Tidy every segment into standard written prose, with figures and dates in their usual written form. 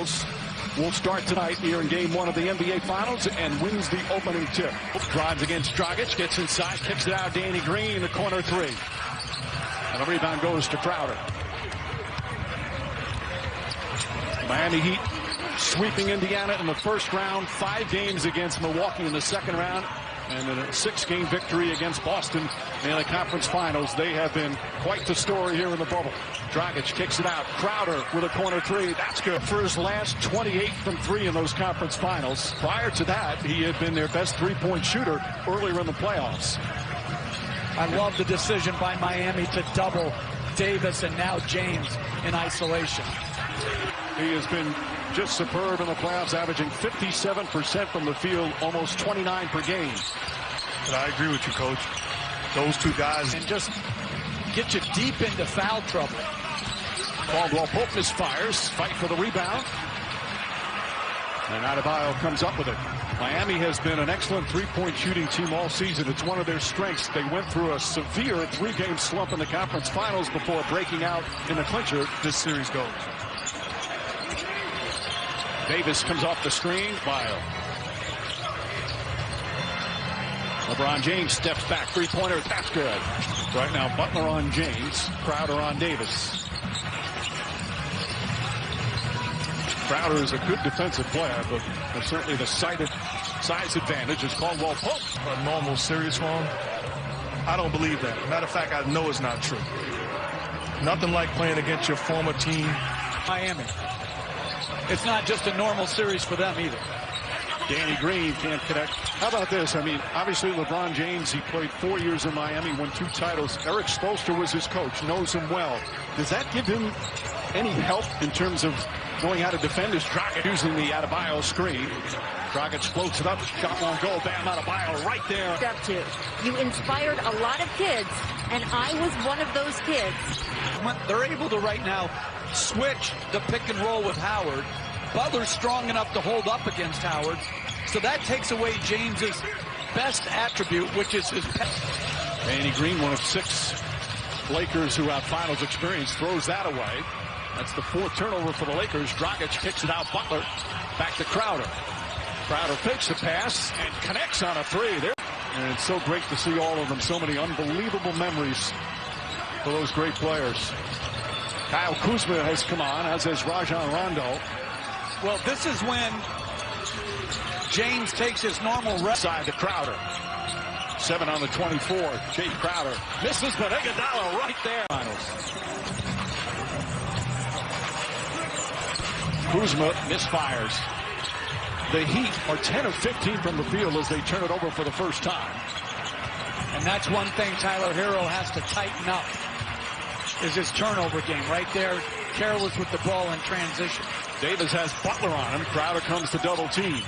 Finals will start tonight here in Game 1 of the NBA Finals and wins the opening tip. Drives against Dragic, gets inside, kicks it out. Danny Green, the corner three. And the rebound goes to Crowder. Miami Heat sweeping Indiana in the first round. 5 games against Milwaukee in the second round. And in a 6-game victory against Boston in the conference finals. They have been quite the story here in the bubble. Dragic kicks it out. Crowder with a corner three. That's good. For his last 28 from 3 in those conference finals. Prior to that, he had been their best three-point shooter earlier in the playoffs. I love the decision by Miami to double Davis and now James in isolation. He has been just superb in the playoffs, averaging 57% from the field, almost 29 per game. But I agree with you, Coach. Those two guys. And just get you deep into foul trouble. Caldwell Pope misfires, fight for the rebound. And Adebayo comes up with it. Miami has been an excellent three-point shooting team all season. It's one of their strengths. They went through a severe 3-game slump in the conference finals before breaking out in the clincher. This series goes. Davis comes off the screen. Bio. LeBron James steps back. Three-pointer. That's good. Right now, Butler on James. Crowder on Davis. Crowder is a good defensive player, but certainly the size advantage is Caldwell Pope. A normal series for him? I don't believe that. Matter of fact, I know it's not true. Nothing like playing against your former team. Miami. It's not just a normal series for them either. Danny Green can't connect. How about this? I mean, obviously LeBron James, he played 4 years in Miami, won 2 titles. Eric Spoelstra was his coach, knows him well. Does that give him any help in terms of knowing how to defend his Dragic using the Adebayo screen? Dragic floats it up, shot won't go. Bam, Adebayo right there. Up to. You inspired a lot of kids, and I was one of those kids. They're able to right now switch the pick and roll with Howard. Butler's strong enough to hold up against Howard, so that takes away James's best attribute, which is his pass. Danny Green, one of 6 Lakers who have finals experience, throws that away. That's the 4th turnover for the Lakers. Dragic kicks it out. Butler back to Crowder. Crowder fakes the pass and connects on a 3 there. And it's so great to see all of them. So many unbelievable memories for those great players. Kyle Kuzma has come on, as has Rajon Rondo. Well, this is when James takes his normal rest. Side to Crowder. 7 on the 24. Jay Crowder misses, but Iguodala right there. Kuzma misfires. The Heat are 10 of 15 from the field as they turn it over for the first time. And that's one thing Tyler Hero has to tighten up, is his turnover game. Right there, careless with the ball in transition. Davis has Butler on him. Crowder comes to double team.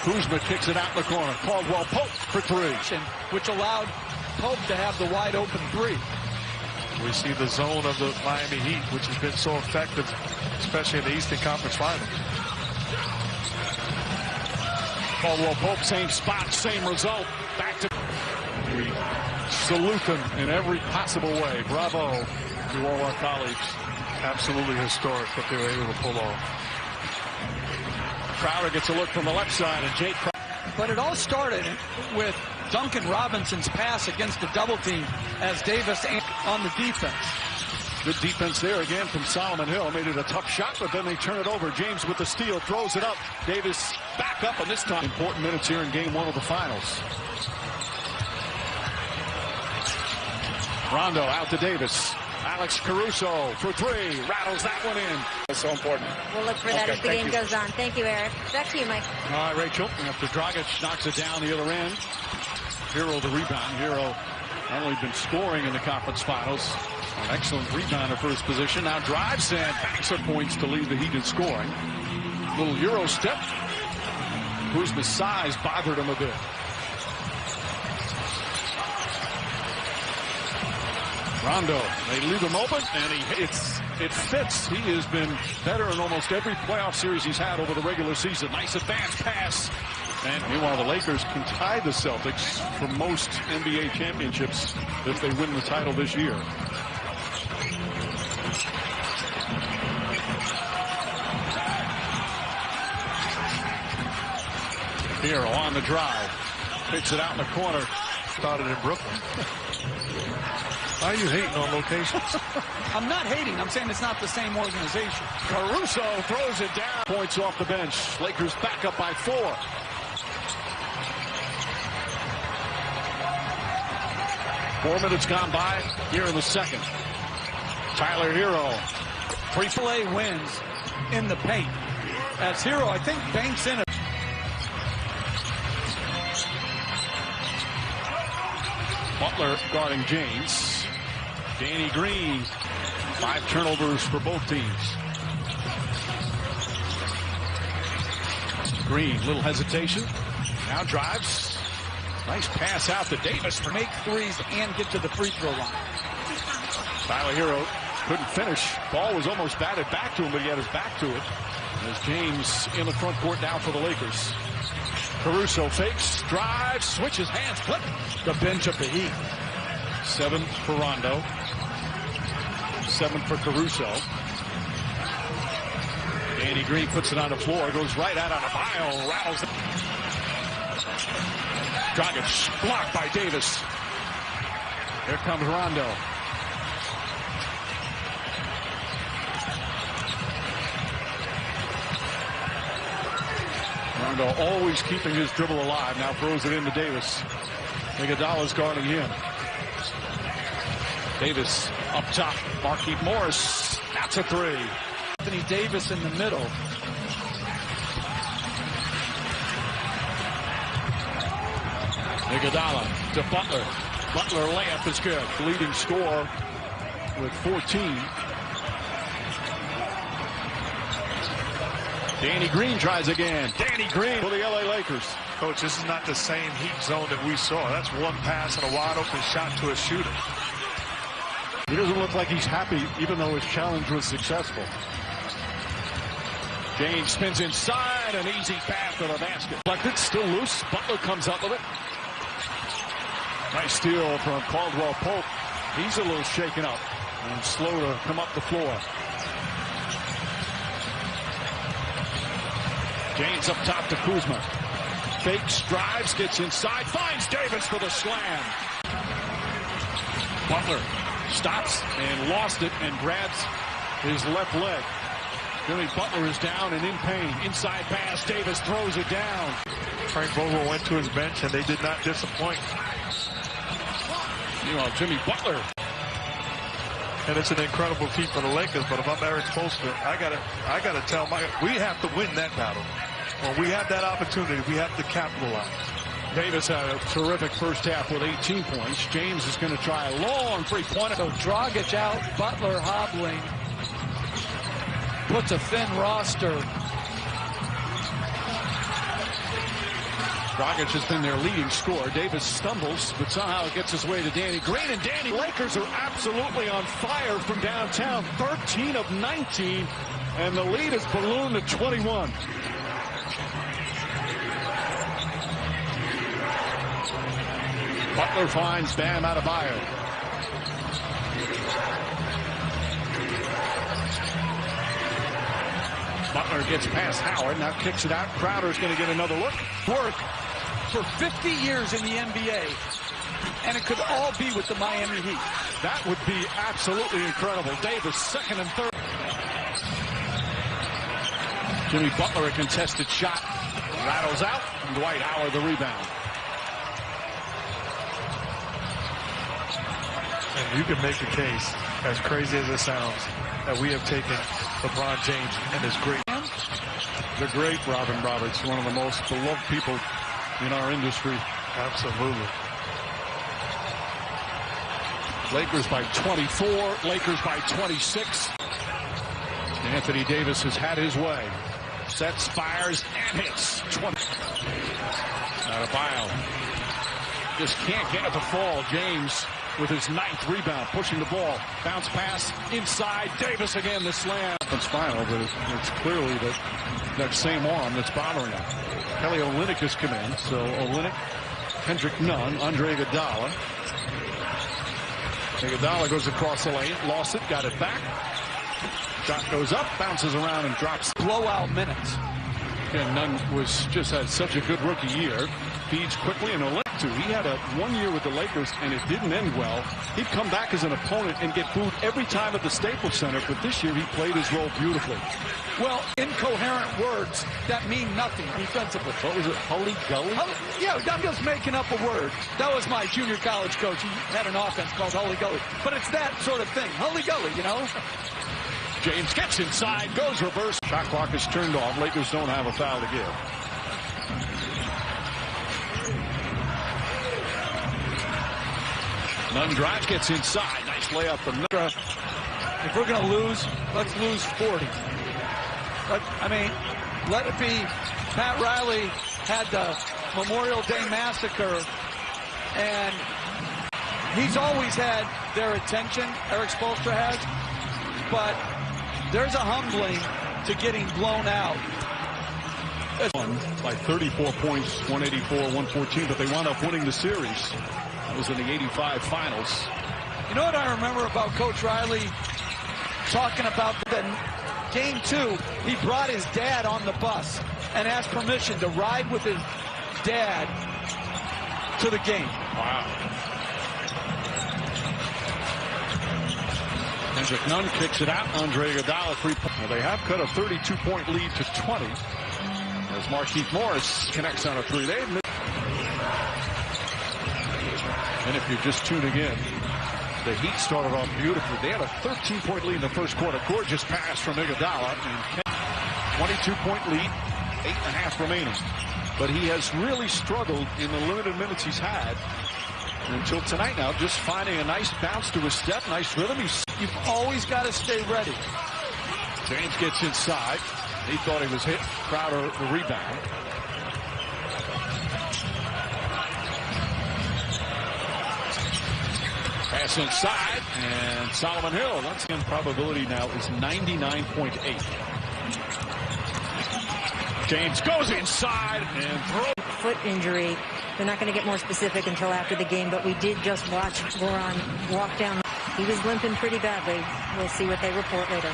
Kuzma kicks it out in the corner. Caldwell Pope for 3. Which allowed Pope to have the wide open 3. We see the zone of the Miami Heat, which has been so effective, especially in the Eastern Conference Finals. Caldwell Pope, same spot, same result. Back to... We salute them in every possible way. Bravo to all our colleagues. Absolutely historic what they were able to pull off. Crowder gets a look from the left side, and Jake Crowder. But it all started with Duncan Robinson's pass against the double team as Davis on the defense. Good defense there again from Solomon Hill. Made it a tough shot, but then they turn it over. James with the steal, throws it up. Davis back up, and this time important minutes here in Game 1 of the finals. Rondo out to Davis. Alex Caruso for 3. Rattles that one in. It's so important. We'll look for that as the game goes on. Thank you, Eric. Back to you, Mike. All right, Rachel. After Dragic knocks it down the other end. Hero the rebound. Hero not only been scoring in the conference finals, an excellent rebounder for his position. Now drives and backs up points to lead the Heat in scoring. Little Euro step. Kuzma's size bothered him a bit. Rondo, they leave him open, and it fits. He has been better in almost every playoff series he's had over the regular season. Nice advance pass. And meanwhile, the Lakers can tie the Celtics for most NBA championships if they win the title this year. Hero on the drive. Picks it out in the corner. Started in Brooklyn. Why are you hating on locations? I'm not hating. I'm saying it's not the same organization. Caruso throws it down. Points off the bench. Lakers back up by 4. 4 minutes gone by here in the second. Tyler Hero. Free-play wins in the paint. As Hero, I think, banks in it. Butler guarding James. Danny Green. 5 turnovers for both teams. Green, little hesitation. Now drives. Nice pass out to Davis. Make threes and get to the free throw line. Tyler Hero couldn't finish. Ball was almost batted back to him, but he had his back to it. As James in the front court now for the Lakers. Caruso fakes, drives, switches hands, flip. The bench of the Heat. 7 for Rondo. 7 for Caruso. Danny Green puts it on the floor, goes right out on a mile, rattles it. Dragic blocked by Davis. Here comes Rondo. Rondo always keeping his dribble alive. Now throws it into Davis. Iguodala's guarding him. Davis up top. Markieff Morris. That's a 3. Anthony Davis in the middle. Iguodala to Butler. Butler layup is good. Leading scorer with 14. Danny Green tries again. Danny Green for the LA Lakers. Coach, this is not the same Heat zone that we saw. That's one pass and a wide open shot to a shooter. He doesn't look like he's happy, even though his challenge was successful. James spins inside, an easy pass to the basket. Deflected, still loose. Butler comes up with it. Nice steal from Caldwell Pope. He's a little shaken up and slow to come up the floor. James up top to Kuzma. Fakes, drives, gets inside, finds Davis for the slam. Butler stops and lost it and grabs his left leg. Jimmy Butler is down and in pain. Inside pass, Davis throws it down. Frank Vogel went to his bench and they did not disappoint. Meanwhile, Jimmy Butler. And it's an incredible feat for the Lakers, but if I'm Eric Spoelstra, I gotta tell we have to win that battle. When we have that opportunity, we have to capitalize. Davis had a terrific first half with 18 points. James is going to try a long three-pointer. So Dragic out, Butler hobbling. Puts a thin roster. Dragic has been their leading scorer. Davis stumbles, but somehow it gets his way to Danny Green. And Danny, Lakers are absolutely on fire from downtown. 13 of 19, and the lead is ballooned to 21. Butler finds Bam Adebayo. Butler gets past Howard, now kicks it out. Crowder's going to get another look. Work for 50 years in the NBA, and it could all be with the Miami Heat. That would be absolutely incredible. Davis, second and third. Jimmy Butler, a contested shot. Rattles out, and Dwight Howard the rebound. And you can make a case, as crazy as it sounds, that we have taken LeBron James and his great. The great Robin Roberts, one of the most beloved people in our industry. Absolutely. Lakers by 24, Lakers by 26. Anthony Davis has had his way. Sets, fires, and hits. 20. Adebayo just can't get it to fall. James with his 9th rebound, pushing the ball. Bounce pass inside. Davis again, the slam. It's final, but it's clearly that same arm that's bothering him. Kelly Olynyk has come in. So Olynyk, Kendrick Nunn, Andre Iguodala. Iguodala goes across the lane, lost it, got it back. Shot goes up, bounces around, and drops. Blowout minutes. Again, Nunn just had such a good rookie year. Feeds quickly and he had a 1 year with the Lakers and it didn't end well. He'd come back as an opponent and get booed every time at the Staples Center, but this year he played his role beautifully. Well, incoherent words that mean nothing defensively. What was it, Hully Gully? Yeah, I'm just making up a word. That was my junior college coach. He had an offense called Hully Gully. But it's that sort of thing. Hully Gully, you know? James gets inside, goes reverse. Shot clock is turned off. Lakers don't have a foul to give. Nunn drives, gets inside. Nice layup from Nunn. If we're going to lose, let's lose 40. I mean, let it be. Pat Riley had the Memorial Day Massacre, and he's always had their attention, Eric Spoelstra has, but there's a humbling to getting blown out. Won by 34 points, 184-114, but they wound up winning the series. That was in the 85 finals. You know what I remember about Coach Riley talking about that game 2, he brought his dad on the bus and asked permission to ride with his dad to the game. Wow. Kendrick Nunn kicks it out. Andre Iguodala 3-point. They have cut a 32-point lead to 20 as Markieff Morris connects on a 3. And if you're just tuning in, the Heat started off beautifully. They had a 13-point lead in the first quarter. Gorgeous pass from Iguodala. 22-point lead, 8.5 remaining. But he has really struggled in the limited minutes he's had until tonight now, just finding a nice bounce to his step, nice rhythm. You've always got to stay ready. James gets inside. He thought he was hit. Crowder the rebound. Pass inside, and Solomon Hill. Once again, probability now is 99.8. James goes inside and throws. Foot injury. They're not going to get more specific until after the game, but we did just watch Goran walk down. He was limping pretty badly. We'll see what they report later.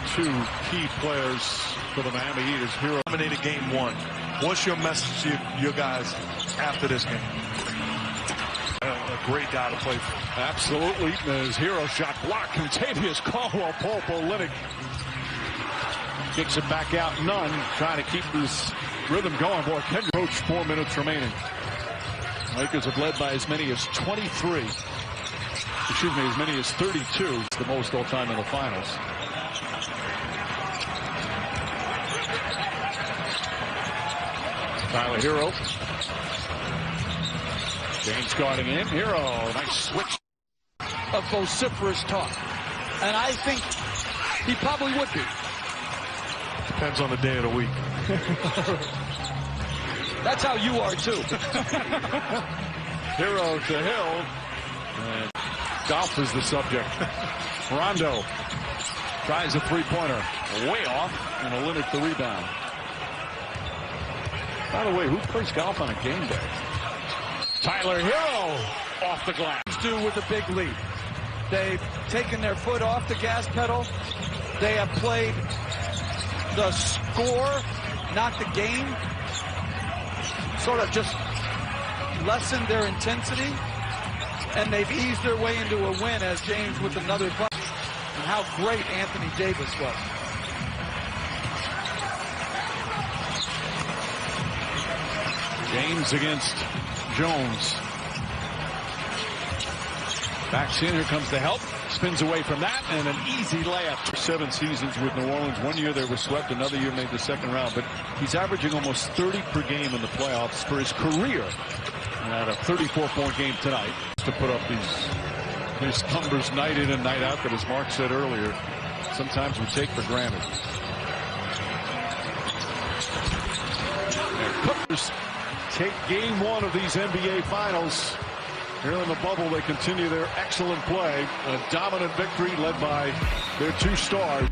Two key players for the Miami Heat is Hero. Dominated game 1. What's your message to your guys after this game? A great guy to play for. Absolutely. His Hero shot blocked. Contavious Caldwell Pope Olynyk kicks it back out. Nunn trying to keep this rhythm going. Boy, Kendrick coach 4 minutes remaining. Lakers have led by as many as 23. Excuse me, as many as 32. It's the most all time in the finals. Tyler Hero. James guarding in. Hero, nice switch. Of vociferous talk. And I think he probably would be. Depends on the day of the week. That's how you are, too. Hero to Hill. And golf is the subject. Rondo tries a three-pointer. Way off. And Olynyk the rebound. By the way, who plays golf on a game day? Tyler Hero off the glass. Do with a big lead. They've taken their foot off the gas pedal. They have played the score, not the game. Sort of just lessened their intensity. And they've eased their way into a win as James with another bucket. And how great Anthony Davis was. James against Jones. Backs in, here comes the help. Spins away from that, and an easy layup. 7 seasons with New Orleans. 1 year they were swept, another year made the second round. But he's averaging almost 30 per game in the playoffs for his career. And had a 34-point game tonight to put up these numbers night in and night out that, as Mark said earlier, sometimes we take for granted. And Clippers take game 1 of these NBA Finals. Here in the bubble, they continue their excellent play. A dominant victory led by their 2 stars.